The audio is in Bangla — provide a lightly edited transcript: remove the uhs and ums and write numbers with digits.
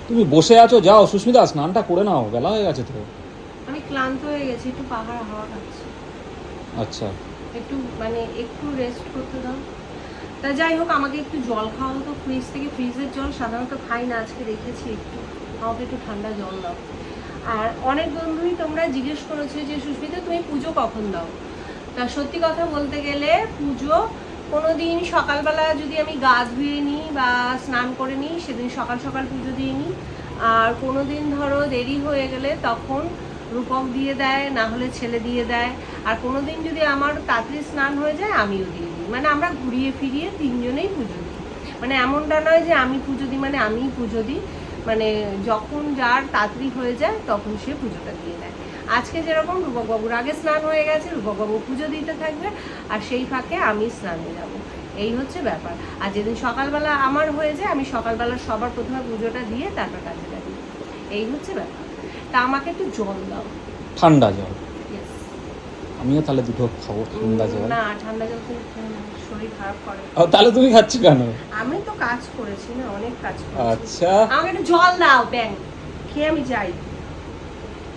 তুমি বসে আছো, যাও সুস্মিতা স্নানটা করে নাও, বেলা হয়ে গেছে তো। আমি ক্লান্ত হয়ে গেছি, একটু পাহাড় হাওয়া খাচ্ছি, আচ্ছা একটু মানে একটু রেস্ট করতে দাও। তা যাই হোক, আমাকে একটু জল খাওয়াও তো ফ্রিজ থেকে। ফ্রিজের জল সাধারণত খাই না, আজকে রেখেছি একটু, আমাকে একটু ঠান্ডা জল দাও। আর অনেক বন্ধুই তোমরা জিজ্ঞেস করেছো যে সুস্মিতা তুমি পুজো কখন দাও। তা সত্যি কথা বলতে গেলে পুজো কোনো দিন সকালবেলা যদি আমি গা ধুয়ে নিই বা স্নান করে নিই, সেদিন সকাল সকাল পুজো দিয়ে নিই। আর কোনো দিন ধরো দেরি হয়ে গেলে তখন রূপক দিয়ে দেয়, না হলে ছেলে দিয়ে দেয়। আর কোনো দিন যদি আমার তাড়াতাড়ি স্নান হয়ে যায় আমিও দিয়ে দিই, মানে আমরা ঘুরিয়ে ফিরিয়ে তিনজনেই পুজো দিই। মানে এমনটা নয় যে আমি পুজো দিই মানে আমিই পুজো দিই, মানে যখন যার তাড়াতাড়ি হয়ে যায় তখন সে পুজোটা দিয়ে দেয়। আজকে যেরকম রূপকবাবুর আগে স্নান হয়ে গেছে, রূপকবাবু পুজো দিতে থাকবে আর সেই ফাঁকে আমি স্নানে যাব, এই হচ্ছে ব্যাপার। আর যেদিন সকালবেলা আমার হয়ে যায়, আমি সকালবেলা সবার প্রথমে পুজোটা দিয়ে তারপর কাজে লাগি, এই হচ্ছে ব্যাপার। তা আমাকে একটু জল দাও। ঠান্ডা জল? Yes. আমিও তাহলে দুটো খাবো ঠান্ডা জল। না, ঠান্ডা জল তো শরীর খারাপ করে। ও, তাহলে তুমি খাচ্ছ কেন? আমি তো কাজ করেছি না, অনেক কাজ করেছি। আচ্ছা আমাকে একটু জল দাও ব্যাং, খেয়ে আমি যাই।